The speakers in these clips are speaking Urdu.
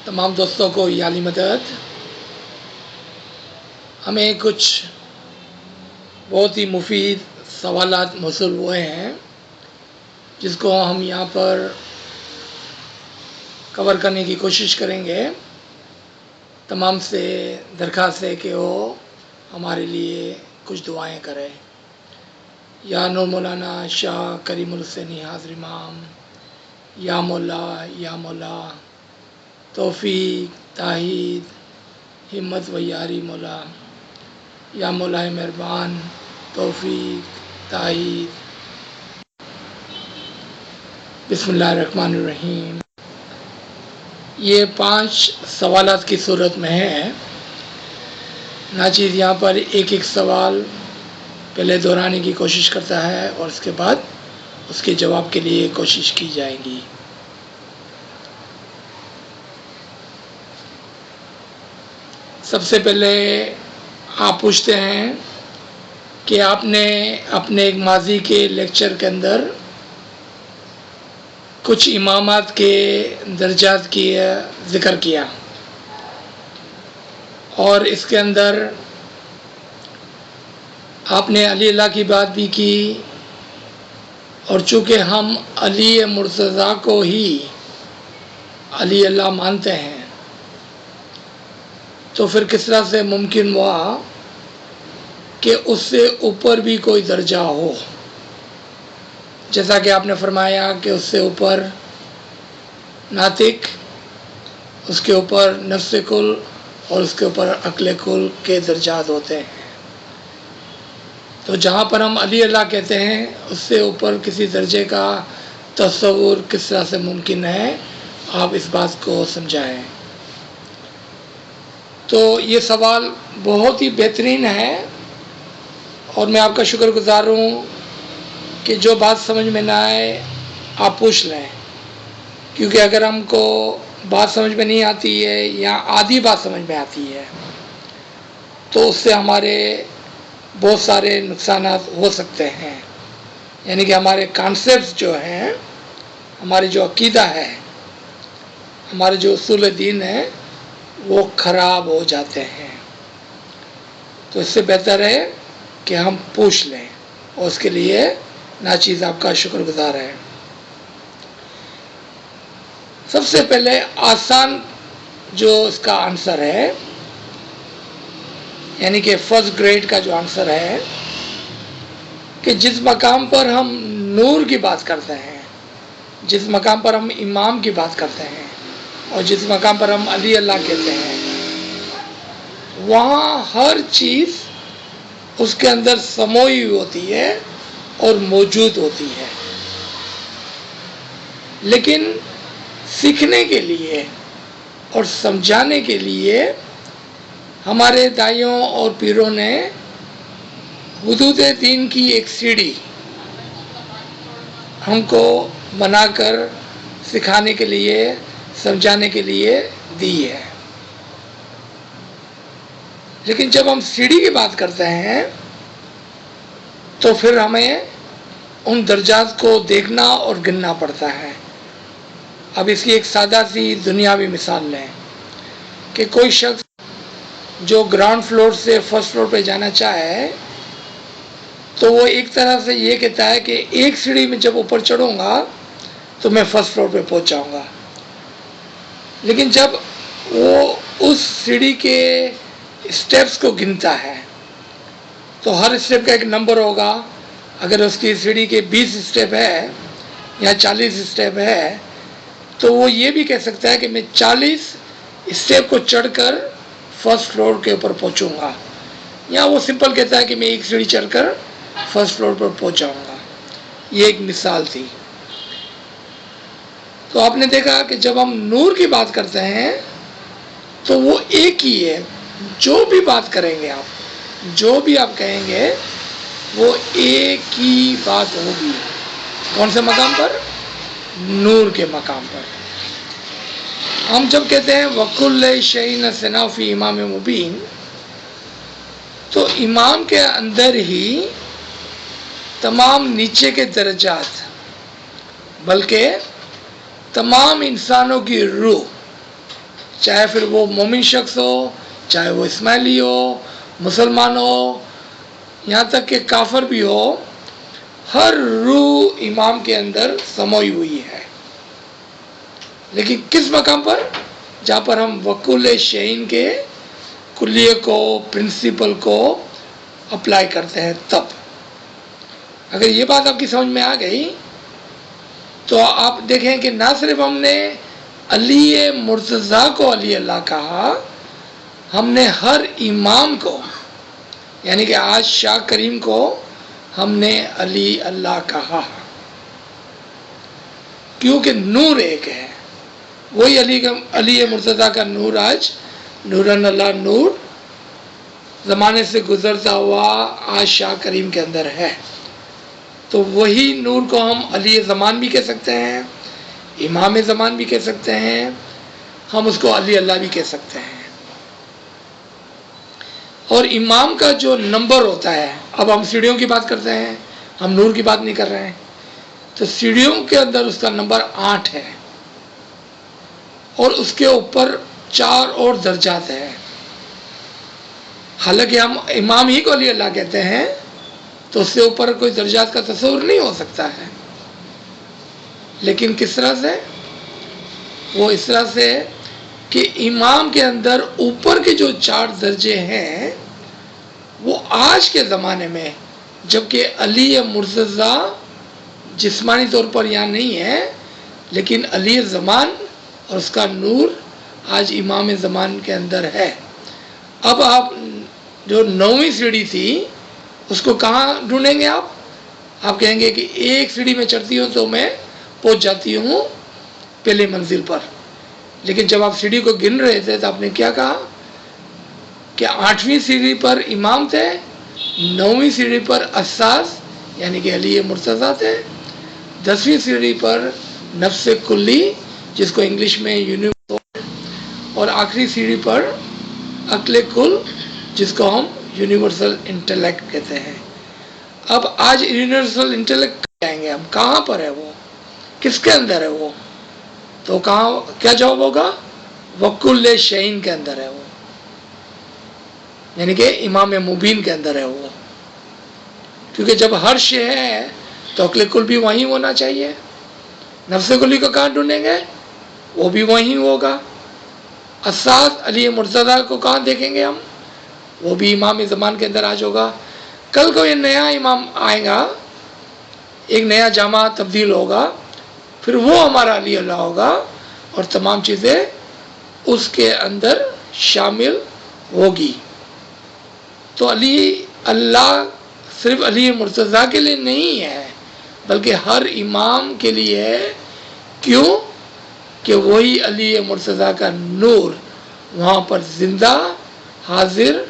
تمام دوستوں کو یہ عالی مدد ہمیں کچھ بہت ہی مفید سوالات موصول ہوئے ہیں جس کو ہم یہاں پر کور کرنے کی کوشش کریں گے۔ تمام سے درخواست ہے کہ وہ ہمارے لیے کچھ دعائیں کریں۔ یا نور مولانا شاہ کریم الحسینی حاضر امام، یا مولا توفیق تائید ہمت و یاری مولا، یا مولا مہربان توفیق تائید۔ بسم اللہ الرحمن الرحیم۔ یہ 5 سوالات کی صورت میں ہے۔ ناچیز یہاں پر ایک سوال پہلے دہرانے کی کوشش کرتا ہے اور اس کے بعد اس کے جواب کے لیے کوشش کی جائے گی۔ سب سے پہلے آپ پوچھتے ہیں کہ آپ نے اپنے ایک ماضی کے لیکچر کے اندر کچھ امامات کے درجات کی ذکر کیا اور اس کے اندر آپ نے علی اللہ کی بات بھی کی، اور چونکہ ہم علی مرتضیٰ کو ہی علی اللہ مانتے ہیں تو پھر کس طرح سے ممکن ہوا کہ اس سے اوپر بھی کوئی درجہ ہو، جیسا کہ آپ نے فرمایا کہ اس سے اوپر ناطق، اس کے اوپر نفس کل اور اس کے اوپر عقل کل کے درجات ہوتے ہیں۔ تو جہاں پر ہم علی اللہ کہتے ہیں اس سے اوپر کسی درجے کا تصور کس طرح سے ممکن ہے، آپ اس بات کو سمجھائیں۔ تو یہ سوال بہت ہی بہترین ہے اور میں آپ کا شکر گزار ہوں کہ جو بات سمجھ میں نہ آئے آپ پوچھ لیں، کیونکہ اگر ہم کو بات سمجھ میں نہیں آتی ہے یا آدھی بات سمجھ میں آتی ہے تو اس سے ہمارے بہت سارے نقصانات ہو سکتے ہیں، یعنی کہ ہمارے کانسیپٹس جو ہیں، ہمارے جو عقیدہ ہے، ہمارے جو اصول دین ہے وہ خراب ہو جاتے ہیں۔ تو اس سے بہتر ہے کہ ہم پوچھ لیں، اور اس کے لیے ناچیز آپ کا شکر گزار ہے۔ سب سے پہلے آسان جو اس کا آنسر ہے، یعنی کہ فرسٹ گریڈ کا جو آنسر ہے، کہ جس مقام پر ہم نور کی بات کرتے ہیں، جس مقام پر ہم امام کی بات کرتے ہیں اور جس مقام پر ہم علی اللہ کہتے ہیں، وہاں ہر چیز اس کے اندر سموئی ہوتی ہے اور موجود ہوتی ہے، لیکن سیکھنے کے لیے اور سمجھانے کے لیے ہمارے دائیوں اور پیروں نے حدود دین کی ایک سیڑھی ہم کو بنا کر سکھانے کے لیے، سمجھانے کے لیے دی ہے۔ لیکن جب ہم سیڑھی کی بات کرتے ہیں تو پھر ہمیں ان درجات کو دیکھنا اور گننا پڑتا ہے۔ اب اس کی ایک سادہ سی دنیاوی مثال لیں کہ کوئی شخص جو گراؤنڈ فلور سے فرسٹ فلور پہ جانا چاہے تو وہ ایک طرح سے یہ کہتا ہے کہ ایک سیڑھی میں جب اوپر چڑھوں گا تو میں فرسٹ فلور پہ پہنچ جاؤں گا، لیکن جب وہ اس سیڑھی کے اسٹیپس کو گنتا ہے تو ہر اسٹیپ کا ایک نمبر ہوگا۔ اگر اس کی سیڑھی کے 20 اسٹیپ ہے یا 40 اسٹیپ ہے تو وہ یہ بھی کہہ سکتا ہے کہ میں 40 اسٹیپ کو چڑھ کر فرسٹ فلور کے اوپر پہنچوں گا، یا وہ سمپل کہتا ہے کہ میں ایک سیڑھی چڑھ کر فرسٹ فلور پر پہنچ جاؤں گا۔ یہ ایک مثال تھی۔ تو آپ نے دیکھا کہ جب ہم نور کی بات کرتے ہیں تو وہ ایک ہی ہے، جو بھی بات کریں گے آپ، جو بھی آپ کہیں گے وہ ایک ہی بات ہوگی۔ کون سے مقام پر؟ نور کے مقام پر۔ ہم جب کہتے ہیں وَكُلَّ شَيْءٍ نَصَّيْنَاهُ فِي إِمَامٍ مُبِينٍ، تو امام کے اندر ہی تمام نیچے کے درجات، بلکہ تمام انسانوں کی روح، چاہے پھر وہ مومن شخص ہو، چاہے وہ اسماعیلی ہو، مسلمان ہو، یہاں تک کہ کافر بھی ہو، ہر روح امام کے اندر سموئی ہوئی ہے، لیکن کس مقام پر؟ جہاں پر ہم وکل شعین کے کلیے کو، پرنسپل کو اپلائی کرتے ہیں، تب اگر یہ بات آپ کی سمجھ میں آ گئی تو آپ دیکھیں کہ نہ صرف ہم نے علی مرتضیٰ کو علی اللہ کہا، ہم نے ہر امام کو، یعنی کہ آج شاہ کریم کو ہم نے علی اللہ کہا، کیونکہ نور ایک ہے، وہی علی مرتضیٰ کا نور آج نورن اللہ نور زمانے سے گزرتا ہوا آج شاہ کریم کے اندر ہے، تو وہی نور کو ہم علی زمان بھی کہہ سکتے ہیں، امام زمان بھی کہہ سکتے ہیں، ہم اس کو علی اللہ بھی کہہ سکتے ہیں۔ اور امام کا جو نمبر ہوتا ہے، اب ہم سیڑھیوں کی بات کرتے ہیں، ہم نور کی بات نہیں کر رہے ہیں، تو سیڑھیوں کے اندر اس کا نمبر 8 ہے، اور اس کے اوپر 4 اور درجات ہیں۔ حالانکہ ہم امام ہی کو علی اللہ کہتے ہیں، تو اس سے اوپر کوئی درجات کا تصور نہیں ہو سکتا ہے، لیکن کس طرح سے؟ وہ اس طرح سے کہ امام کے اندر اوپر کے جو 4 درجے ہیں وہ آج کے زمانے میں، جبکہ علی مرتضیٰ جسمانی طور پر یہاں نہیں ہے، لیکن علی زمان اور اس کا نور آج امام زمان کے اندر ہے۔ اب آپ جو 9ویں سیڑھی تھی اس کو کہاں ڈھونڈیں گے؟ آپ کہیں گے کہ ایک سیڑھی میں چڑھتی ہوں تو میں پہنچ جاتی ہوں پہلی منزل پر، لیکن جب آپ سیڑھی کو گن رہے تھے تو آپ نے کیا کہا کہ 8ویں سیڑھی پر امام تھے، 9ویں سیڑھی پر اساس یعنی کہ علی مرتضیٰ تھے، 10ویں سیڑھی پر نفس کلی جس کو انگلش میں یونیورسل، اور آخری سیڑھی پر عقل کل جس کو ہم یونیورسل انٹلیکٹ کہتے ہیں۔ اب آج یونیورسل انٹلیکٹ کہیں گے ہم، کہاں پر ہے وہ، کس کے اندر ہے وہ؟ تو کہاں، کیا جواب ہوگا؟ وکل شعین کے اندر ہے وہ، یعنی کہ امام مبین کے اندر ہے وہ، کیونکہ جب ہر شے ہے تو عقل کل بھی وہیں ہونا چاہیے۔ نفس کلی کو کہاں ڈھونڈیں گے؟ وہ بھی وہیں ہوگا۔ اساس علی مرتضیٰ کو کہاں دیکھیں گے ہم؟ وہ بھی امام زمان کے اندر آج ہوگا۔ کل کو یہ نیا امام آئے گا، ایک نیا جامعہ تبدیل ہوگا، پھر وہ ہمارا علی اللہ ہوگا، اور تمام چیزیں اس کے اندر شامل ہوگی۔ تو علی اللہ صرف علی مرتضیٰ کے لیے نہیں ہے، بلکہ ہر امام کے لیے ہے۔ کیوں؟ کہ وہی علی مرتضیٰ کا نور وہاں پر زندہ، حاضر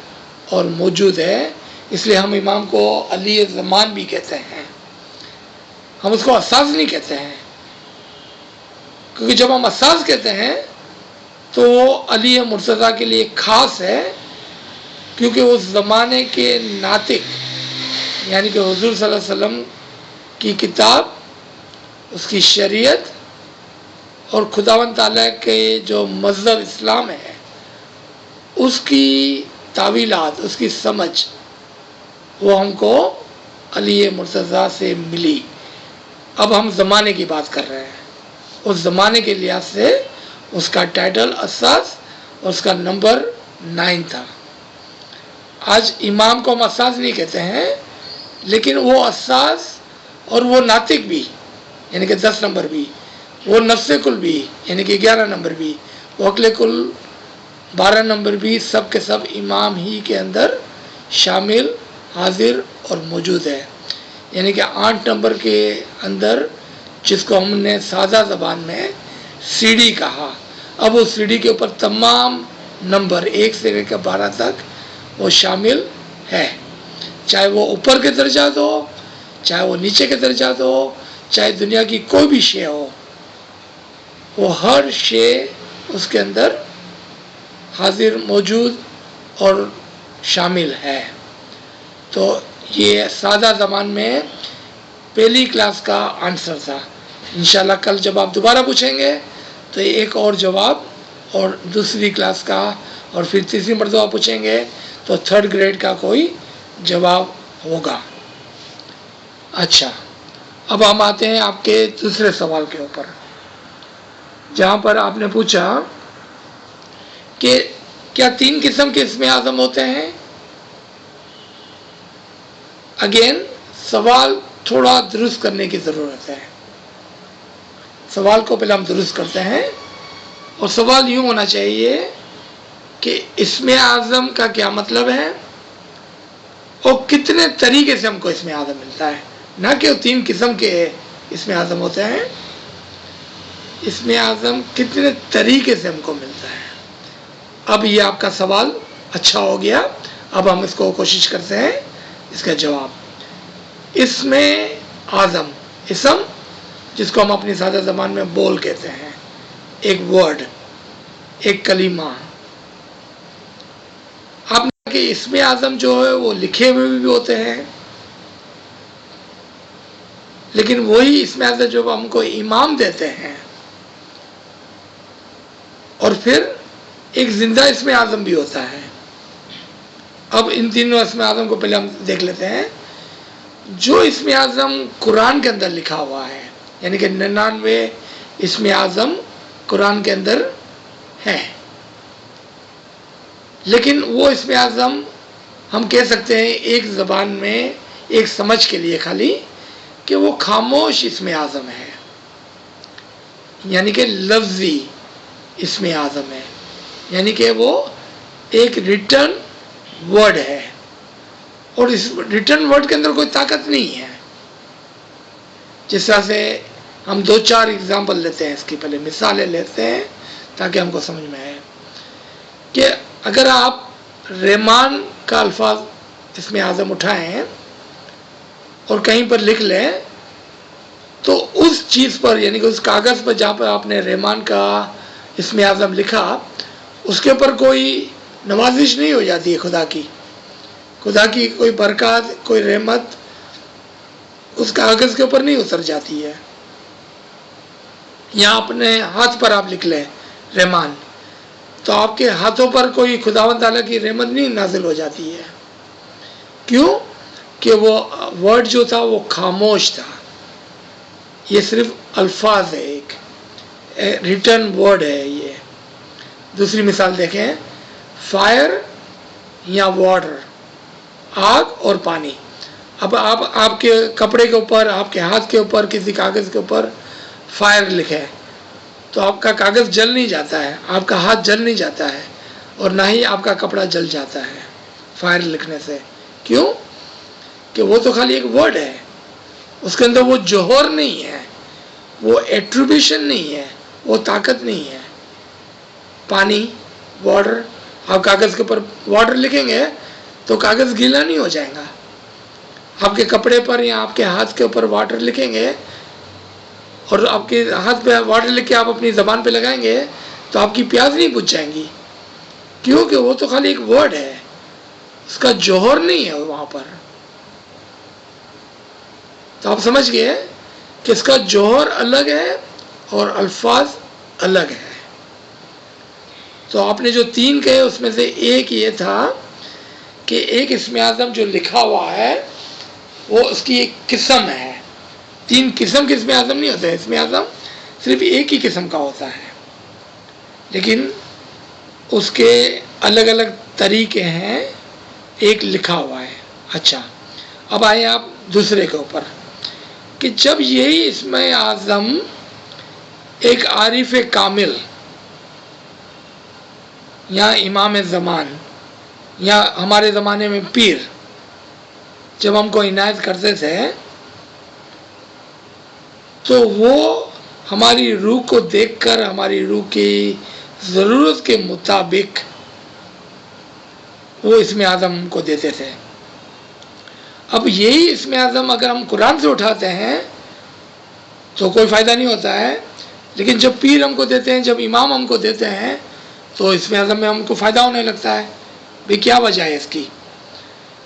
اور موجود ہے، اس لیے ہم امام کو علی زمان بھی کہتے ہیں، ہم اس کو اساس نہیں کہتے ہیں، کیونکہ جب ہم اساس کہتے ہیں تو وہ علی مرتضیٰ کے لیے خاص ہے، کیونکہ اس زمانے کے ناطق یعنی کہ حضور صلی اللہ علیہ وسلم کی کتاب، اس کی شریعت اور خداوند تعالیٰ کے جو مذہب اسلام ہے اس کی تعویلات، اس کی سمجھ، وہ ہم کو علی مرتضیٰ سے ملی۔ اب ہم زمانے کی بات کر رہے ہیں، اس زمانے کے لحاظ سے اس کا ٹائٹل اساس اور اس کا نمبر 9 تھا۔ آج امام کو ہم اساس نہیں کہتے ہیں، لیکن وہ اساس اور وہ ناطق بھی یعنی کہ 10 نمبر بھی، وہ نفس کل بھی یعنی کہ 11 نمبر بھی، وہ عقل کل 12 نمبر بھی، سب کے سب امام ہی کے اندر شامل، حاضر اور موجود ہے۔ یعنی کہ 8 نمبر کے اندر جس کو ہم نے سادہ زبان میں سیڑھی کہا، اب اس سیڑھی کے اوپر تمام نمبر 1 سے لے کر 12 تک وہ شامل ہے، چاہے وہ اوپر کے درجات ہو، چاہے وہ نیچے کے درجات ہو، چاہے دنیا کی کوئی بھی شے ہو، وہ ہر شے اس کے اندر حاضر، موجود اور شامل ہے۔ تو یہ سادہ زبان میں پہلی کلاس کا آنسر تھا۔ انشاءاللہ کل جب آپ دوبارہ پوچھیں گے تو ایک اور جواب اور دوسری کلاس کا اور پھر تیسری مرتبہ پوچھیں گے تو 3rd گریڈ کا کوئی جواب ہوگا۔ اچھا، اب ہم آتے ہیں آپ کے دوسرے سوال کے اوپر، جہاں پر آپ نے پوچھا کہ کیا 3 قسم کے اسم اعظم ہوتے ہیں؟ اگین سوال تھوڑا درست کرنے کی ضرورت ہے۔ سوال کو پہلے ہم درست کرتے ہیں، اور سوال یوں ہونا چاہیے کہ اسم اعظم کا کیا مطلب ہے اور کتنے طریقے سے ہم کو اسم اعظم ملتا ہے، نہ کہ وہ 3 قسم کے اسم اعظم ہوتے ہیں، اسم اعظم کتنے طریقے سے ہم کو ملتا ہے۔ اب یہ آپ کا سوال اچھا ہو گیا، اب ہم اس کو کوشش کرتے ہیں اس کا جواب۔ اسم اعظم، اسم جس کو ہم اپنی سادہ زبان میں بول کہتے ہیں، ایک ورڈ، ایک کلمہ۔ آپ نے کہا کہ اسم اعظم جو ہے وہ لکھے ہوئے بھی ہوتے ہیں، لیکن وہی اسم اعظم جو ہم کو امام دیتے ہیں، اور پھر ایک زندہ اسم اعظم بھی ہوتا ہے۔ اب ان تینوں اسم اعظم کو پہلے ہم دیکھ لیتے ہیں۔ جو اسم اعظم قرآن کے اندر لکھا ہوا ہے، یعنی کہ 99 اسم اعظم قرآن کے اندر ہیں، لیکن وہ اسم اعظم ہم کہہ سکتے ہیں ایک زبان میں ایک سمجھ کے لیے خالی کہ وہ خاموش اسم اعظم ہے، یعنی کہ لفظی اسم اعظم ہے، یعنی کہ وہ ایک ریٹن ورڈ ہے، اور اس ریٹن ورڈ کے اندر کوئی طاقت نہیں ہے۔ جس طرح سے ہم 2-4 اگزامپل لیتے ہیں، اس کی پہلے مثالیں لیتے ہیں تاکہ ہم کو سمجھ میں آئے کہ اگر آپ رحمان کا الفاظ اسم اعظم اٹھائیں اور کہیں پر لکھ لیں، تو اس چیز پر، یعنی کہ اس کاغذ پر جہاں پر آپ نے رحمان کا اسم اعظم لکھا، اس کے اوپر کوئی نوازش نہیں ہو جاتی ہے خدا کی کوئی برکات، کوئی رحمت اس کاغذ کے اوپر نہیں اتر جاتی ہے۔ یہاں اپنے ہاتھ پر آپ لکھ لیں رحمان، تو آپ کے ہاتھوں پر کوئی خداوند تعالیٰ کی رحمت نہیں نازل ہو جاتی ہے۔ کیوں؟ کہ وہ ورڈ جو تھا وہ خاموش تھا، یہ صرف الفاظ ہے، ایک ریٹن ورڈ ہے یہ۔ دوسری مثال دیکھیں، فائر یا واٹر، آگ اور پانی۔ اب آپ کے کپڑے کے اوپر، آپ کے ہاتھ کے اوپر، کسی کاغذ کے اوپر فائر لکھے تو آپ کا کاغذ جل نہیں جاتا ہے، آپ کا ہاتھ جل نہیں جاتا ہے، اور نہ ہی آپ کا کپڑا جل جاتا ہے فائر لکھنے سے۔ کیوں؟ کہ وہ تو خالی ایک ورڈ ہے، اس کے اندر وہ جوہر نہیں ہے، وہ ایٹریبیوشن نہیں ہے، وہ طاقت نہیں ہے۔ پانی، واٹر، آپ کاغذ کے اوپر واٹر لکھیں گے تو کاغذ گیلا نہیں ہو جائے گا۔ آپ کے کپڑے پر یا آپ کے ہاتھ کے اوپر واٹر لکھیں گے اور آپ کے ہاتھ پہ واٹر لکھ کے آپ اپنی زبان پہ لگائیں گے تو آپ کی پیاس نہیں بجھ جائیں گی۔ کیوں؟ کہ وہ تو خالی ایک ورڈ ہے، اس کا جوہر نہیں ہے وہاں پر۔ تو آپ سمجھ گئے کہ اس کا جوہر الگ ہے اور الفاظ الگ ہے۔ تو آپ نے جو 3 کہے اس میں سے ایک یہ تھا کہ ایک اسم اعظم جو لکھا ہوا ہے وہ اس کی ایک قسم ہے۔ 3 قسم کے اسم اعظم نہیں ہوتے، اسم اعظم صرف ایک ہی قسم کا ہوتا ہے، لیکن اس کے الگ الگ طریقے ہیں، ایک لکھا ہوا ہے۔ اچھا، اب آئے آپ دوسرے کے اوپر کہ جب یہی اسم اعظم ایک عارف کامل یا امام زمان یا ہمارے زمانے میں پیر جب ہم کو عنایت کرتے تھے تو وہ ہماری روح کو دیکھ کر ہماری روح کی ضرورت کے مطابق وہ اسم اعظم کو دیتے تھے۔ اب یہی اسم اعظم اگر ہم قرآن سے اٹھاتے ہیں تو کوئی فائدہ نہیں ہوتا ہے، لیکن جب پیر ہم کو دیتے ہیں، جب امام ہم کو دیتے ہیں تو اسم اعظم میں ہم کو فائدہ ہونے لگتا ہے۔ بھی کیا وجہ ہے اس کی؟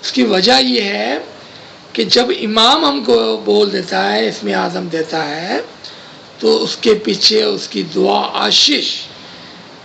اس کی وجہ یہ ہے کہ جب امام ہم کو بول دیتا ہے، اسم اعظم دیتا ہے، تو اس کے پیچھے اس کی دعا آشش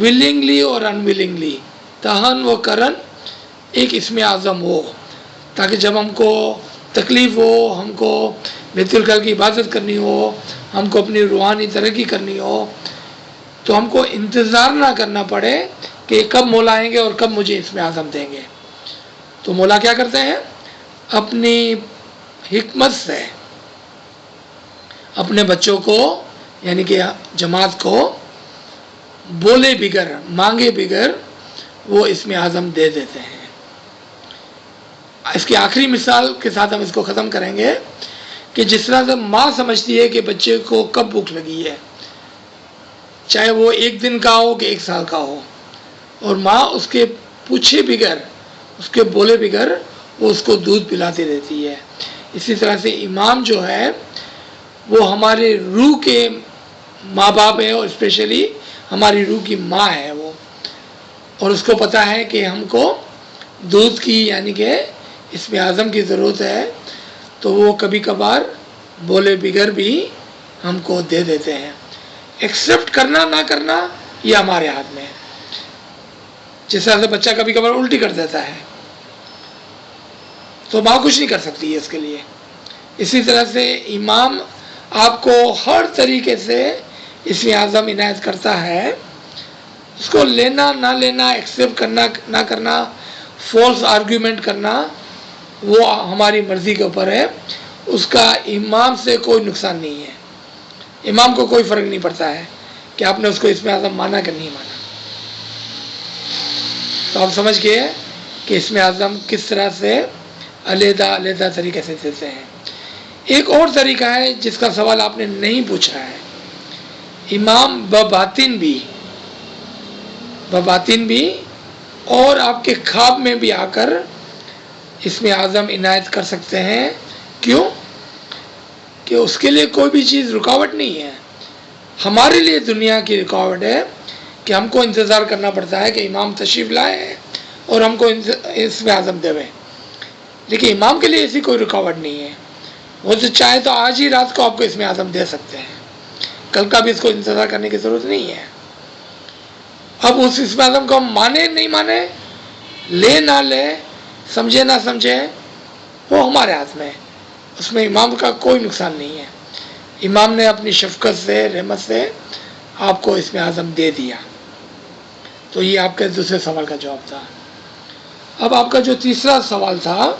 willingly اور unwillingly تہن و کرن ایک اسم اعظم ہو، تاکہ جب ہم کو تکلیف ہو، ہم کو بیت الخلا کی عبادت کرنی ہو، ہم کو اپنی روحانی ترقی کرنی ہو، تو ہم کو انتظار نہ کرنا پڑے کہ کب مولا آئیں گے اور کب مجھے اسم اعظم دیں گے۔ تو مولا کیا کرتے ہیں؟ اپنی حکمت سے اپنے بچوں کو یعنی کہ جماعت کو بولے بغیر مانگے بغیر وہ اسم اعظم دے دیتے ہیں۔ اس کی آخری مثال کے ساتھ ہم اس کو ختم کریں گے کہ جس طرح سے ماں سمجھتی ہے کہ بچے کو کب بھوک لگی ہے، چاہے وہ 1 دن کا ہو کہ 1 سال کا ہو، اور ماں اس کے پوچھے بغیر اس کے بولے بغیر وہ اس کو دودھ پلاتی رہتی ہے۔ اسی طرح سے امام جو ہے وہ ہمارے روح کے ماں باپ ہے، اور اسپیشلی ہماری روح کی ماں ہے وہ، اور اس کو پتہ ہے کہ ہم کو دودھ کی یعنی کہ اسم اعظم کی ضرورت ہے، تو وہ کبھی کبھار بولے بغیر بھی ہم کو دے دیتے ہیں۔ ایکسیپٹ کرنا نہ کرنا یہ ہمارے ہاتھ میں ہے۔ جس طرح سے بچہ کبھی کبھار الٹی کر دیتا ہے تو ماں کچھ نہیں کر سکتی ہے اس کے لیے، اسی طرح سے امام آپ کو ہر طریقے سے اسم اعظم عنایت کرتا ہے۔ اس کو لینا نہ لینا، ایکسیپٹ کرنا نہ کرنا، فالس آرگیومنٹ کرنا، وہ ہماری مرضی کے اوپر ہے، اس کا امام سے کوئی نقصان نہیں ہے۔ امام کو کوئی فرق نہیں پڑتا ہے کہ آپ نے اس کو اسم اعظم مانا کہ نہیں مانا۔ تو آپ سمجھ گئے کہ اسم اعظم کس طرح سے علیحدہ علیحدہ طریقے سے دیتے ہیں۔ ایک اور طریقہ ہے جس کا سوال آپ نے نہیں پوچھا ہے، امام بباطن بھی اور آپ کے خواب میں بھی آ کر اسم اعظم عنایت کر سکتے ہیں۔ کیوں؟ کہ اس کے لیے کوئی بھی چیز رکاوٹ نہیں ہے۔ ہمارے لیے دنیا کی رکاوٹ ہے کہ ہم کو انتظار کرنا پڑتا ہے کہ امام تشریف لائے اور ہم کو اسم اعظم دے، لیکن امام کے لیے ایسی کوئی رکاوٹ نہیں ہے۔ وہ تو چاہے تو آج ہی رات کو آپ کو اسم اعظم دے سکتے ہیں، کل کا بھی اس کو انتظار کرنے کی ضرورت نہیں ہے۔ اب اس اسم اعظم کو ہم مانے نہیں مانے، لے نہ لے، سمجھے نہ سمجھے، وہ ہمارے ہاتھ میں ہے، اس میں امام کا کوئی نقصان نہیں ہے۔ امام نے اپنی شفقت سے رحمت سے آپ کو اسم اعظم دے دیا۔ تو یہ آپ کے دوسرے سوال کا جواب تھا۔ اب آپ کا جو تیسرا سوال تھا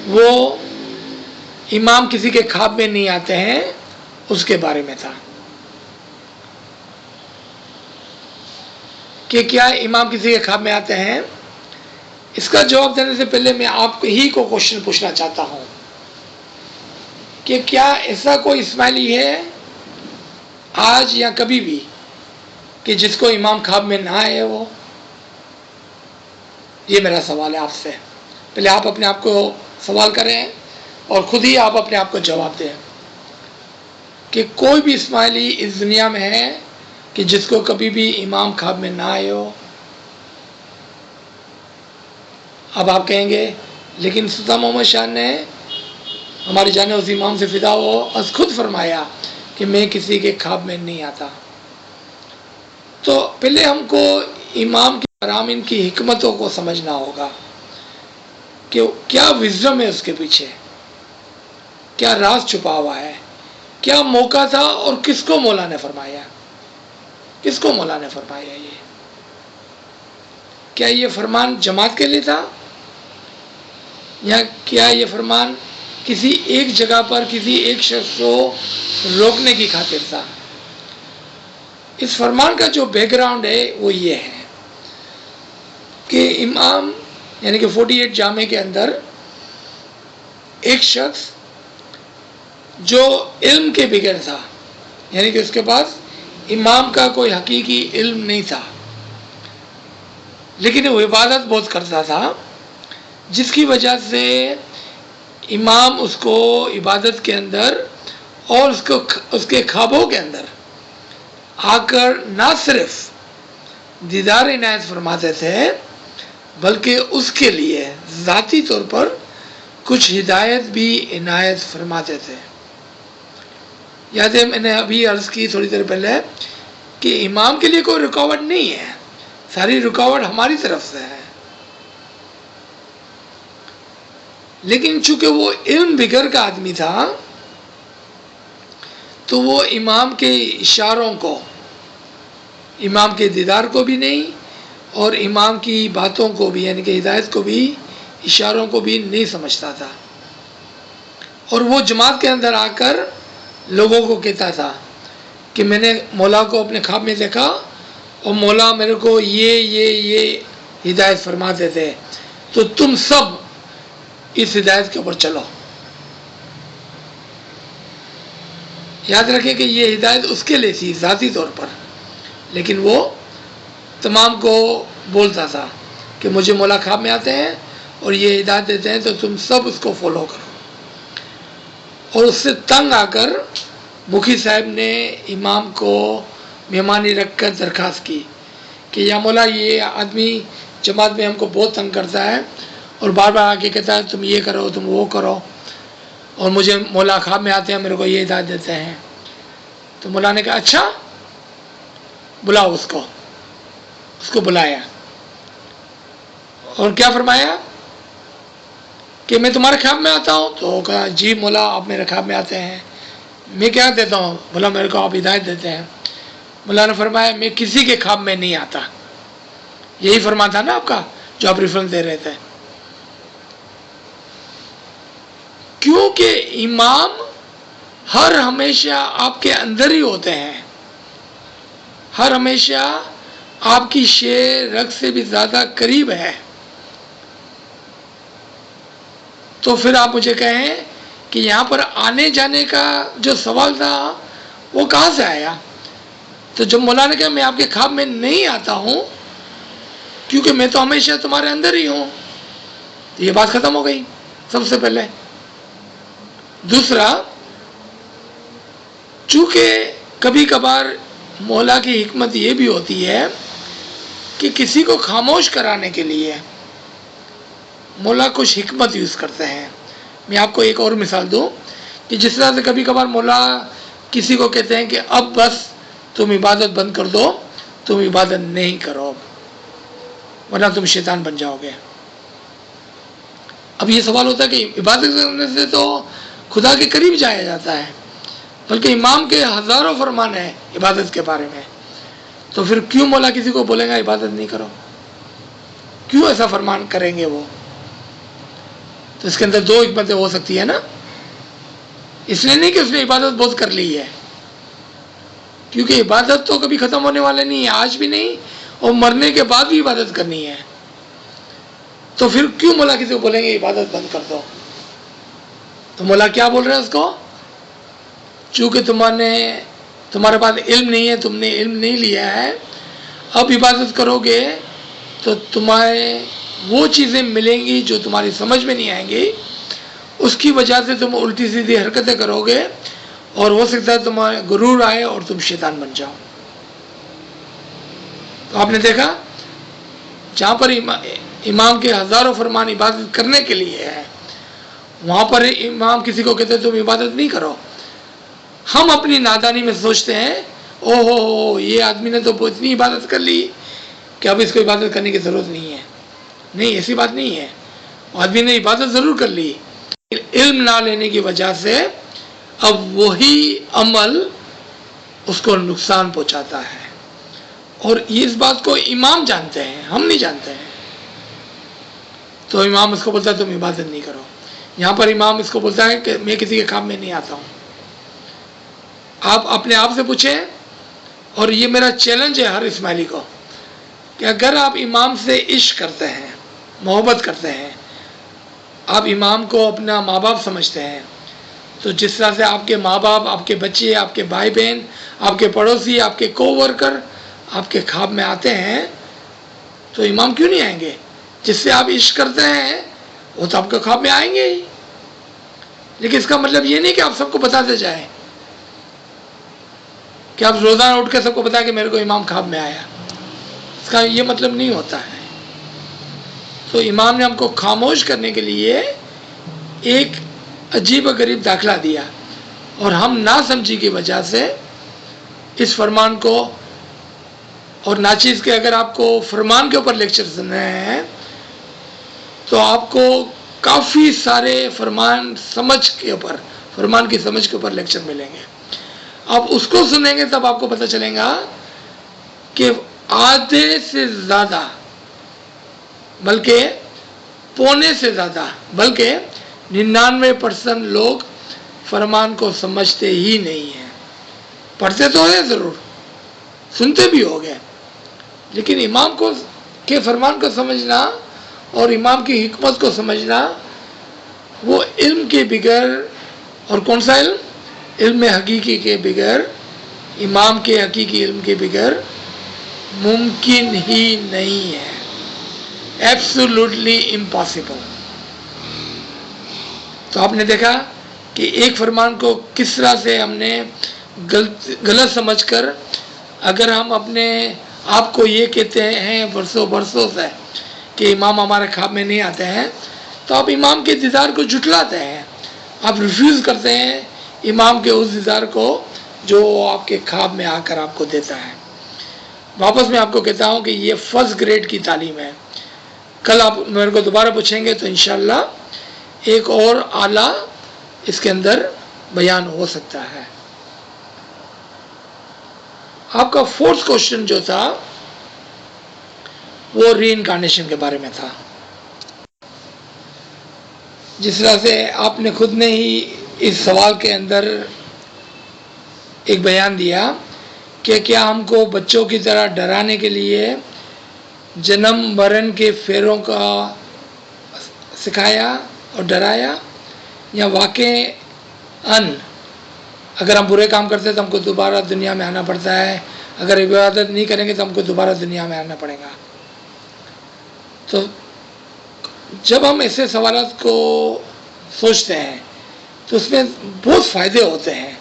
وہ امام کسی کے خواب میں نہیں آتے ہیں اس کے بارے میں تھا کہ کیا امام کسی کے خواب میں آتے ہیں۔ اس کا جواب دینے سے پہلے میں آپ ہی کو کوشچن پوچھنا چاہتا ہوں کہ کیا ایسا کوئی اسماعیلی ہے آج یا کبھی بھی کہ جس کو امام خواب میں نہ آئے وہ؟ یہ میرا سوال ہے آپ سے۔ پہلے آپ اپنے آپ کو سوال کریں اور خود ہی آپ اپنے آپ کو جواب دیں کہ کوئی بھی اسماعیلی اس دنیا میں ہے کہ جس کو کبھی بھی امام خواب میں نہ آئے ہو؟ اب آپ کہیں گے لیکن سلطان محمد شاہ نے ہماری جان اس امام سے فدا ہو از خود فرمایا کہ میں کسی کے خواب میں نہیں آتا۔ تو پہلے ہم کو امام کے فرامین کی حکمتوں کو سمجھنا ہوگا کہ کیا وزڈم ہے اس کے پیچھے، کیا راز چھپا ہوا ہے، کیا موقع تھا اور کس کو مولا نے فرمایا، کس کو مولا نے فرمایا یہ؟ کیا یہ فرمان جماعت کے لیے تھا یا کیا یہ فرمان کسی ایک جگہ پر کسی ایک شخص کو روکنے کی خاطر تھا؟ اس فرمان کا جو بیک گراؤنڈ ہے وہ یہ ہے کہ امام یعنی کہ 48 جامع کے اندر ایک شخص جو علم کے بغیر تھا، یعنی کہ اس کے پاس امام کا کوئی حقیقی علم نہیں تھا، لیکن وہ عبادت بہت کرتا تھا، جس کی وجہ سے امام اس کو عبادت کے اندر اور اس کے خوابوں کے اندر آ کر نہ صرف دیدار عنایت فرماتے تھے بلکہ اس کے لیے ذاتی طور پر کچھ ہدایت بھی عنایت فرماتے تھے۔ یاد ہے میں نے ابھی عرض کی تھوڑی دیر پہلے کہ امام کے لیے کوئی رکاوٹ نہیں ہے، ساری رکاوٹ ہماری طرف سے ہے، لیکن چونکہ وہ علم بغیر کا آدمی تھا تو وہ امام کے اشاروں کو، امام کے دیدار کو بھی نہیں اور امام کی باتوں کو بھی، یعنی کہ ہدایت کو بھی، اشاروں کو بھی نہیں سمجھتا تھا، اور وہ جماعت کے اندر آ کر لوگوں کو کہتا تھا کہ میں نے مولا کو اپنے خواب میں دیکھا اور مولا میرے کو یہ ہدایت فرماتے تھے، تو تم سب اس ہدایت کے اوپر چلو۔ یاد رکھیں کہ یہ ہدایت اس کے لیے تھی ذاتی طور پر، لیکن وہ تمام کو بولتا تھا کہ مجھے مولا خواب میں آتے ہیں اور یہ ہدایت دیتے ہیں تو تم سب اس کو فالو کرو۔ اور اس سے تنگ آ کر مکھی صاحب نے امام کو مہمانی رکھ کر درخواست کی کہ یا مولا یہ آدمی جماعت میں ہم کو بہت تنگ کرتا ہے اور بار بار آ کے کہتا ہے تم یہ کرو تم وہ کرو، اور مجھے مولا خواب میں آتے ہیں میرے کو یہ ہدایت دیتے ہیں۔ تو مولا نے کہا اچھا بلاؤ اس کو بلایا اور کیا فرمایا کہ میں تمہارے خواب میں آتا ہوں؟ تو کہا جی مولا آپ میرے خواب میں آتے ہیں، میں کیا دیتا ہوں؟ مولا میرے کو آپ ہدایت دیتے ہیں۔ مولا نے فرمایا میں کسی کے خواب میں نہیں آتا، یہی فرمان تھا نا آپ کا جو آپ ریفرنس دے رہے تھے، کیونکہ امام ہر ہمیشہ آپ کے اندر ہی ہوتے ہیں، ہر ہمیشہ آپ کی شے رگ سے بھی زیادہ قریب ہے۔ تو پھر آپ مجھے کہیں کہ یہاں پر آنے جانے کا جو سوال تھا وہ کہاں سے آیا؟ تو جب مولا نے کہا میں آپ کے خواب میں نہیں آتا ہوں کیونکہ میں تو ہمیشہ تمہارے اندر ہی ہوں، تو یہ بات ختم ہو گئی سب سے پہلے۔ دوسرا، چونکہ کبھی کبھار مولا کی حکمت یہ بھی ہوتی ہے کہ کسی کو خاموش کرانے کے لیے مولا کچھ حکمت یوز کرتے ہیں۔ میں آپ کو ایک اور مثال دوں کہ جس طرح سے کبھی کبھار مولا کسی کو کہتے ہیں کہ اب بس تم عبادت بند کر دو، تم عبادت نہیں کرو ورنہ تم شیطان بن جاؤ گے۔ اب یہ سوال ہوتا ہے کہ عبادت کرنے سے تو خدا کے قریب جایا جاتا ہے، بلکہ امام کے ہزاروں فرمان ہیں عبادت کے بارے میں، تو پھر کیوں مولا کسی کو بولے گا عبادت نہیں کرو؟ کیوں ایسا فرمان کریں گے وہ؟ تو اس کے اندر دو حکمتیں ہو سکتی ہیں نا، اس لیے نہیں کہ اس نے عبادت بہت کر لی ہے، کیونکہ عبادت تو کبھی ختم ہونے والے نہیں ہے، آج بھی نہیں اور مرنے کے بعد بھی عبادت کرنی ہے، تو پھر کیوں مولا کسی کو بولیں گے عبادت بند کر دو؟ تو مولا کیا بول رہے ہیں اس کو؟ چونکہ تمہارے پاس علم نہیں ہے، تم نے علم نہیں لیا ہے، اب عبادت کرو گے تو تمہیں وہ چیزیں ملیں گی جو تمہاری سمجھ میں نہیں آئیں گی، اس کی وجہ سے تم الٹی سیدھی حرکتیں کرو گے اور ہو سکتا ہے تمہیں غرور آئے اور تم شیطان بن جاؤ۔ تو آپ نے دیکھا جہاں پر امام کے ہزاروں فرمان عبادت کرنے کے لیے ہے، وہاں پر امام کسی کو کہتے ہیں تم عبادت نہیں کرو۔ ہم اپنی نادانی میں سوچتے ہیں او ہو یہ آدمی نے تو اتنی عبادت کر لی کہ اب اس کو عبادت کرنے کی ضرورت نہیں ہے۔ نہیں، ایسی بات نہیں ہے، آدمی نے عبادت ضرور کر لی، علم نہ لینے کی وجہ سے اب وہی عمل اس کو نقصان پہنچاتا ہے، اور اس بات کو امام جانتے ہیں، ہم نہیں جانتے ہیں۔ تو امام اس کو بولتا ہے تم عبادت نہیں کرو۔ یہاں پر امام اس کو بولتا ہے کہ میں کسی کے کام میں نہیں آتا ہوں۔ آپ اپنے آپ سے پوچھیں، اور یہ میرا چیلنج ہے ہر اسماعیلی کو، کہ اگر آپ امام سے عشق کرتے ہیں، محبت کرتے ہیں، آپ امام کو اپنا ماں باپ سمجھتے ہیں، تو جس طرح سے آپ کے ماں باپ، آپ کے بچے، آپ کے بھائی بہن، آپ کے پڑوسی، آپ کے کو ورکر آپ کے خواب میں آتے ہیں، تو امام کیوں نہیں آئیں گے؟ جس سے آپ عشق کرتے ہیں وہ تو آپ کے خواب میں آئیں گے ہی، لیکن اس کا مطلب یہ نہیں کہ آپ سب کو بتاتے جائیں، کہ آپ روزانہ اٹھ کے سب کو بتائیں کہ میرے کو امام خواب میں آیا، اس کا یہ مطلب نہیں ہوتا ہے۔ تو امام نے ہم کو خاموش کرنے کے لیے ایک عجیب و غریب داخلہ دیا، اور ہم نہ سمجھی کی وجہ سے اس فرمان کو اور ناچیز کے اگر آپ کو فرمان کے اوپر لیکچر سننے ہیں تو آپ کو کافی سارے فرمان کی سمجھ کے اوپر لیکچر ملیں گے. آپ اس کو سنیں گے تب آپ کو پتہ چلے گا کہ آدھے سے زیادہ بلکہ پونے سے زیادہ بلکہ 99% لوگ فرمان کو سمجھتے ہی نہیں ہیں. پڑھتے تو ہیں ضرور, سنتے بھی ہو گئے, لیکن امام کے فرمان کو سمجھنا اور امام کی حکمت کو سمجھنا وہ علم کے بغیر, اور کون سا علم حقیقی کے بغیر, امام کے حقیقی علم کے بغیر ممکن ہی نہیں ہے. Absolutely impossible. تو آپ نے دیکھا کہ ایک فرمان کو کس طرح سے ہم نے غلط سمجھ کر, اگر ہم اپنے آپ کو یہ کہتے ہیں برسوں سے کہ امام ہمارے خواب میں نہیں آتے ہیں, تو آپ امام کے دیدار کو جھٹلاتے ہیں, آپ ریفیوز کرتے ہیں امام کے اس دیدار کو جو آپ کے خواب میں آ کر آپ کو دیتا ہے. واپس میں آپ کو کہتا ہوں کہ یہ فرسٹ گریڈ کی تعلیم ہے. کل آپ میرے کو دوبارہ پوچھیں گے تو انشاءاللہ ایک اور اعلیٰ اس کے اندر بیان ہو سکتا ہے. آپ کا فورتھ کوشچن جو تھا وہ ری انکارنیشن کے بارے میں تھا. جس طرح سے آپ نے خود نے ہی اس سوال کے اندر ایک بیان دیا کہ کیا ہم کو بچوں کی طرح ڈرانے کے لیے جنم مرن کے پھیروں کا سکھایا اور ڈرایا, یا واقع اگر ہم برے کام کرتے تو ہم کو دوبارہ دنیا میں آنا پڑتا ہے, اگر عبادت نہیں کریں گے تو ہم کو دوبارہ دنیا میں آنا پڑے گا. تو جب ہم ایسے سوالات کو سوچتے ہیں تو اس میں بہت فائدے ہوتے ہیں,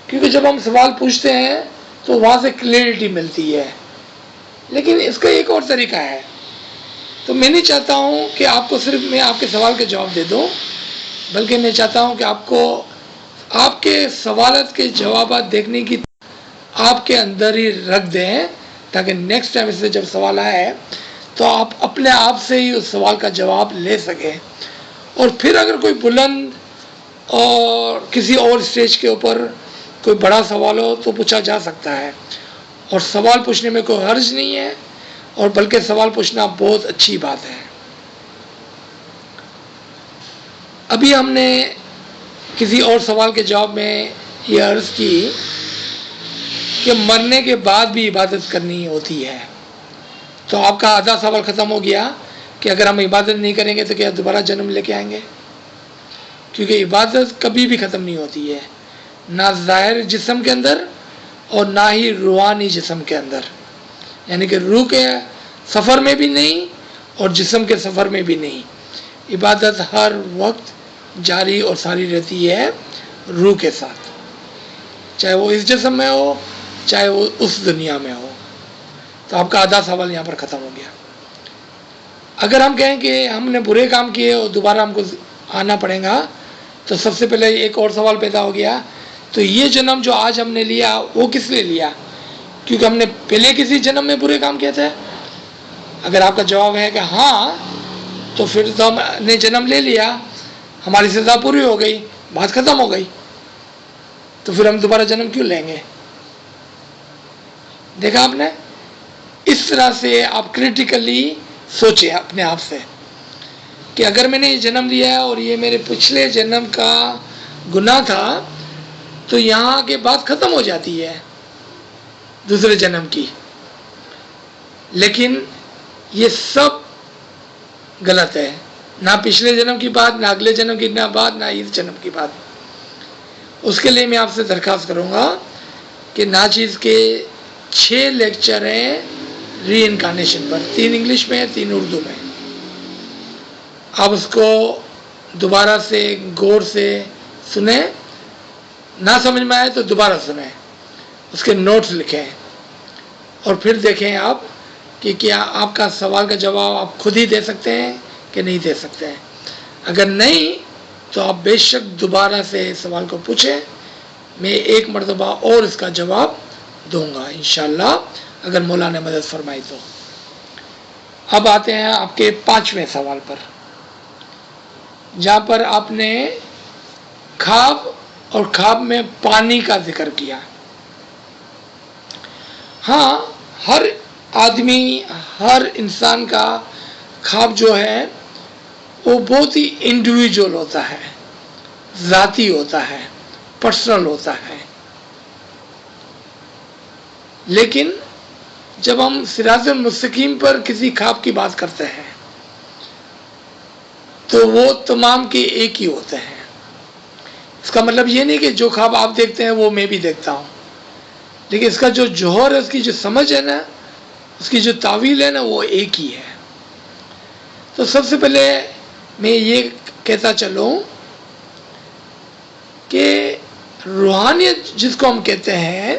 کیونکہ جب ہم سوال پوچھتے ہیں تو وہاں سے کلیئرٹی ملتی ہے. لیکن اس کا ایک اور طریقہ ہے. تو میں نہیں چاہتا ہوں کہ آپ کو صرف میں آپ کے سوال کے جواب دے دوں, بلکہ میں چاہتا ہوں کہ آپ کو آپ کے سوالات کے جوابات دیکھنے کی آپ کے اندر ہی رکھ دیں, تاکہ نیکسٹ ٹائم اس سے جب سوال آئے تو آپ اپنے آپ سے ہی اس سوال کا جواب لے سکیں. اور پھر اگر کوئی بلند اور کسی اور اسٹیج کے اوپر کوئی بڑا سوال ہو تو پوچھا جا سکتا ہے, اور سوال پوچھنے میں کوئی حرج نہیں ہے, اور بلکہ سوال پوچھنا بہت اچھی بات ہے. ابھی ہم نے کسی اور سوال کے جواب میں یہ عرض کی کہ مرنے کے بعد بھی عبادت کرنی ہوتی ہے. تو آپ کا آدھا سوال ختم ہو گیا کہ اگر ہم عبادت نہیں کریں گے تو کیا دوبارہ جنم لے کے آئیں گے, کیونکہ عبادت کبھی بھی ختم نہیں ہوتی ہے, نہ ظاہر جسم کے اندر اور نہ ہی روحانی جسم کے اندر, یعنی کہ روح کے سفر میں بھی نہیں اور جسم کے سفر میں بھی نہیں. عبادت ہر وقت جاری اور ساری رہتی ہے روح کے ساتھ, چاہے وہ اس جسم میں ہو چاہے وہ اس دنیا میں ہو. تو آپ کا آدھا سوال یہاں پر ختم ہو گیا. اگر ہم کہیں کہ ہم نے برے کام کیے اور دوبارہ ہم کو آنا پڑے گا, تو سب سے پہلے ایک اور سوال پیدا ہو گیا, تو یہ جنم جو آج ہم نے لیا وہ کس لیے لیا, کیونکہ ہم نے پہلے کسی جنم میں برے کام کیے تھے. اگر آپ کا جواب ہے کہ ہاں, تو پھر تو ہم نے جنم لے لیا, ہماری سزا پوری ہو گئی, بات ختم ہو گئی, تو پھر ہم دوبارہ جنم کیوں لیں گے. دیکھا آپ نے, اس طرح سے آپ کریٹیکلی سوچیں اپنے آپ سے کہ اگر میں نے یہ جنم لیا ہے اور یہ میرے پچھلے جنم کا گناہ تھا, تو یہاں کے بات ختم ہو جاتی ہے دوسرے جنم کی. لیکن یہ سب غلط ہے, نہ پچھلے جنم کی بات, نہ اگلے جنم کی بات, نہ اس جنم کی بات. اس کے لیے میں آپ سے درخواست کروں گا کہ ناچیز کے 6 لیکچر ہیں ری انکارنیشن پر, 3 انگلش میں 3 اردو میں. آپ اس کو دوبارہ سے غور سے سنیں, نہ سمجھ میں آئے تو دوبارہ سنیں, اس کے نوٹس لکھیں, اور پھر دیکھیں آپ کہ کیا آپ کا سوال کا جواب آپ خود ہی دے سکتے ہیں کہ نہیں دے سکتے ہیں. اگر نہیں تو آپ بے شک دوبارہ سے سوال کو پوچھیں, میں ایک مرتبہ اور اس کا جواب دوں گا انشاءاللہ. اگر مولا نے مدد فرمائی تو۔ اب آتے ہیں آپ کے 5ویں سوال پر، جہاں پر آپ نے خواب اور خواب میں پانی کا ذکر کیا۔ ہاں، ہر آدمی، ہر انسان کا خواب جو ہے وہ بہت ہی انڈیویجول ہوتا ہے، ذاتی ہوتا ہے، پرسنل ہوتا ہے۔ لیکن جب ہم صراط المستقیم پر کسی خواب کی بات کرتے ہیں تو وہ تمام کے ایک ہی ہوتے ہیں۔ اس کا مطلب یہ نہیں کہ جو خواب آپ دیکھتے ہیں وہ میں بھی دیکھتا ہوں، لیکن اس کا جو جوہر ہے، اس کی جو سمجھ ہے نا، اس کی جو تعویل ہے نا، وہ ایک ہی ہے۔ تو سب سے پہلے میں یہ کہتا چلوں کہ روحانیت جس کو ہم کہتے ہیں،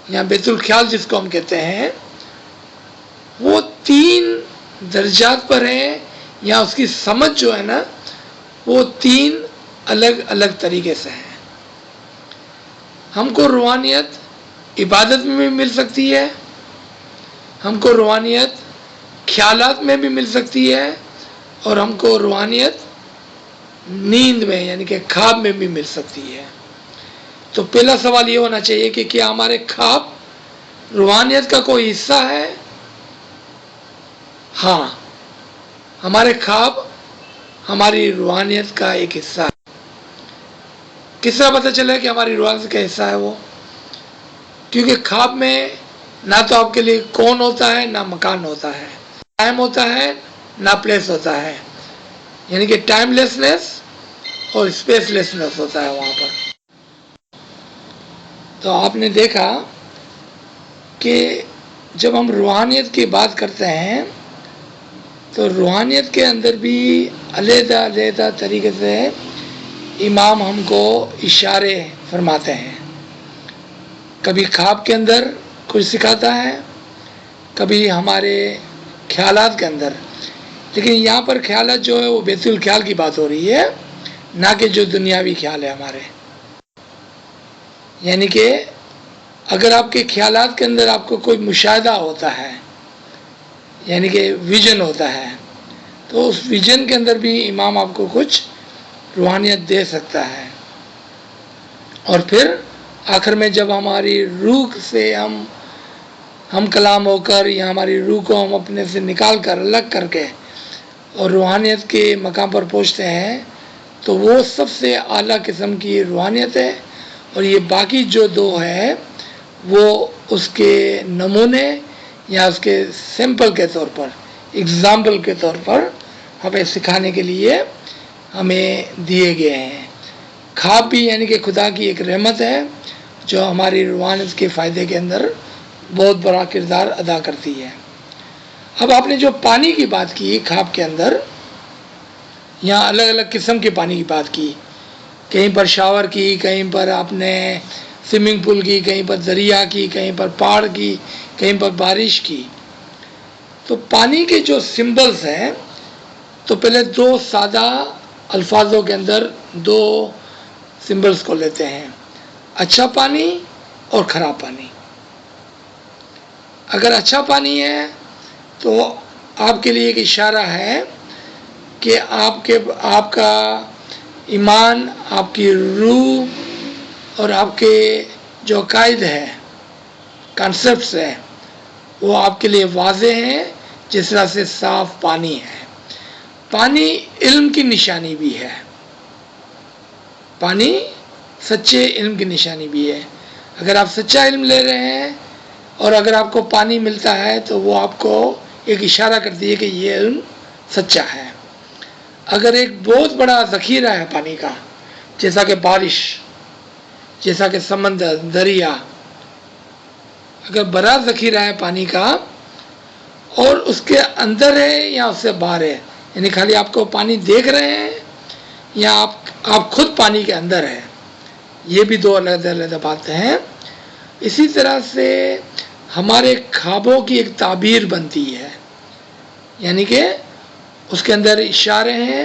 یا بیت الخیال جس کو ہم کہتے ہیں، وہ 3 درجات پر ہے، یا اس کی سمجھ جو ہے نا وہ 3 الگ الگ طریقے سے ہے۔ ہم کو روحانیت عبادت میں بھی مل سکتی ہے، ہم کو روحانیت خیالات میں بھی مل سکتی ہے، اور ہم کو روحانیت نیند میں یعنی کہ خواب میں بھی مل سکتی ہے۔ تو پہلا سوال یہ ہونا چاہیے کہ کیا ہمارے خواب روحانیت کا کوئی حصہ ہے؟ ہاں، ہمارے خواب ہماری روحانیت کا ایک حصہ ہے۔ کس طرح پتہ چلا کہ ہماری روحانیت کا حصہ ہے وہ؟ کیونکہ خواب میں نہ تو آپ کے لیے کون ہوتا ہے، نہ مکان ہوتا ہے، ٹائم ہوتا ہے، نہ پلیس ہوتا ہے، یعنی کہ ٹائم لیسنس اور اسپیس لیسنس ہوتا ہے وہاں پر۔ تو آپ نے دیکھا کہ جب ہم روحانیت کی بات کرتے ہیں تو روحانیت کے اندر بھی علیحدہ علیحدہ طریقے سے امام ہم کو اشارے فرماتے ہیں۔ کبھی خواب کے اندر کچھ سکھاتا ہے، کبھی ہمارے خیالات کے اندر، لیکن یہاں پر خیالات جو ہے وہ بیت الخیال کی بات ہو رہی ہے، نہ کہ جو دنیاوی خیال ہے ہمارے۔ یعنی کہ اگر آپ کے خیالات کے اندر آپ کو کوئی مشاہدہ ہوتا ہے، یعنی کہ ویژن ہوتا ہے، تو اس ویژن کے اندر بھی امام آپ کو کچھ روحانیت دے سکتا ہے۔ اور پھر آخر میں جب ہماری روح سے ہم کلام ہو کر، یا ہماری روح کو ہم اپنے سے نکال کر الگ کر کے اور روحانیت کے مقام پر پہنچتے ہیں، تو وہ سب سے اعلیٰ قسم کی روحانیت ہے، اور یہ باقی جو 2 ہے وہ اس کے نمونے یا اس کے سیمپل کے طور پر، اگزامپل کے طور پر ہمیں سکھانے کے لیے ہمیں دیے گئے ہیں۔ خواب بھی یعنی کہ خدا کی ایک رحمت ہے جو ہماری روحانیت کے فائدے کے اندر بہت بڑا کردار ادا کرتی ہے۔ اب آپ نے جو پانی کی بات کی خواب کے اندر، یہاں الگ الگ قسم کے پانی کی بات کی، کہیں پر شاور کی، کہیں پر آپ نے سوئمنگ پول کی، کہیں پر دریا کی، کہیں پر پہاڑ کی، کہیں پر بارش کی۔ تو پانی کے جو سمبلز ہیں، تو پہلے 2 سادہ الفاظوں کے اندر 2 سمبلز کو لیتے ہیں، اچھا پانی اور خراب پانی۔ اگر اچھا پانی ہے تو آپ کے لیے ایک اشارہ ہے کہ آپ کا ایمان، آپ کی روح اور آپ کے جو عقائد ہے، کانسیپٹس ہیں، وہ آپ کے لیے واضح ہیں، جس طرح سے صاف پانی ہے۔ پانی علم کی نشانی بھی ہے، پانی سچے علم کی نشانی بھی ہے۔ اگر آپ سچا علم لے رہے ہیں اور اگر آپ کو پانی ملتا ہے تو وہ آپ کو ایک اشارہ کرتی ہے کہ یہ علم سچا ہے۔ اگر ایک بہت بڑا ذخیرہ ہے پانی کا، جیسا کہ بارش، جیسا کہ سمندر، دریا، اگر بڑا ذخیرہ ہے پانی کا اور اس کے اندر ہے یا اس سے باہر ہے، یعنی خالی آپ کو پانی دیکھ رہے ہیں یا آپ خود پانی کے اندر ہیں، یہ بھی 2 علیحدہ علیحدہ باتیں ہیں۔ اسی طرح سے ہمارے خوابوں کی ایک تعبیر بنتی ہے، یعنی کہ اس کے اندر اشارے ہیں،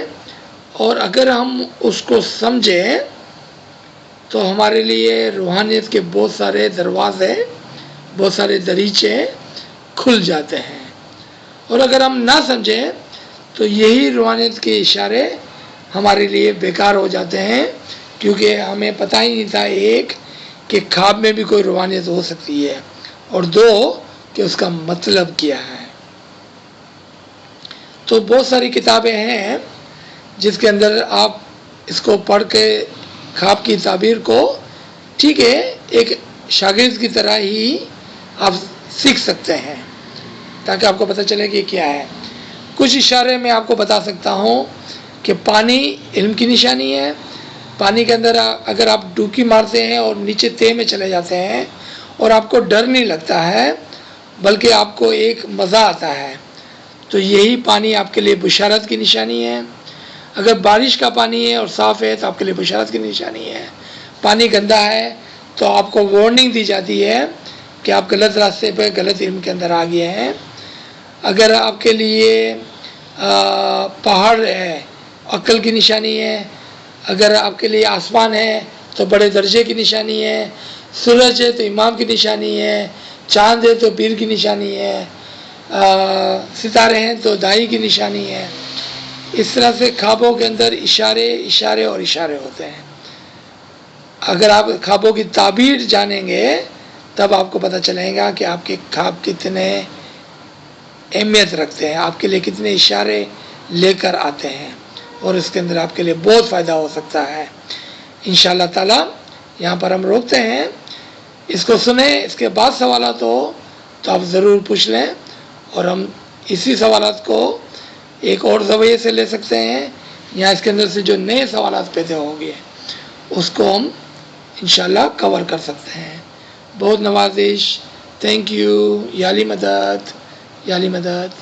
اور اگر ہم اس کو سمجھیں تو ہمارے لیے روحانیت کے بہت سارے دروازے بہت سارے دریچے کھل جاتے ہیں. اور اگر ہم نہ سمجھیں تو یہی روحانیت کے اشارے ہمارے لیے بیکار ہو جاتے ہیں، کیونکہ ہمیں پتہ ہی نہیں تھا، ایک کہ خواب میں بھی کوئی روحانیت ہو سکتی ہے، اور دو کہ اس کا مطلب کیا ہے. تو بہت ساری کتابیں ہیں جس کے اندر آپ اس کو پڑھ کے خواب کی تعبیر کو ٹھیک ہے ایک شاگرد کی طرح ہی آپ سیکھ سکتے ہیں، تاکہ آپ کو پتہ چلے کہ کیا ہے. کچھ اشارے میں آپ کو بتا سکتا ہوں کہ پانی علم کی نشانی ہے. پانی کے اندر اگر آپ ڈبکی مارتے ہیں اور نیچے تہہ میں چلے جاتے ہیں اور آپ کو ڈر نہیں لگتا ہے بلکہ آپ کو ایک مزہ آتا ہے، تو یہی پانی آپ کے لیے بشارت کی نشانی ہے. اگر بارش کا پانی ہے اور صاف ہے تو آپ کے لیے بشارت کی نشانی ہے. پانی گندا ہے تو آپ کو وارننگ دی جاتی ہے کہ آپ غلط راستے پہ غلط علم کے اندر آ گئے ہیں. اگر آپ کے لیے پہاڑ ہے عقل کی نشانی ہے. اگر آپ کے لیے آسمان ہے تو بڑے درجے کی نشانی ہے. سورج ہے تو امام کی نشانی ہے. چاند ہے تو پیر کی نشانی ہے. ستارے ہیں تو دائی کی نشانی ہے. اس طرح سے خوابوں کے اندر اشارے اشارے اور اشارے ہوتے ہیں. اگر آپ خوابوں کی تعبیر جانیں گے تب آپ کو پتہ چلے گا کہ آپ کے خواب کتنے اہمیت رکھتے ہیں، آپ کے لیے کتنے اشارے لے کر آتے ہیں، اور اس کے اندر آپ کے لیے بہت فائدہ ہو سکتا ہے. انشاءاللہ تعالی یہاں پر ہم روکتے ہیں، اس کو سنیں. اس کے بعد سوالات ہو تو آپ ضرور پوچھ لیں، اور ہم اسی سوالات کو ایک اور زاویے سے لے سکتے ہیں، یا اس کے اندر سے جو نئے سوالات پیدا ہوں گے اس کو ہم انشاءاللہ کور کر سکتے ہیں. بہت نوازش. Thank you. یا علی مدد، یا علی مدد.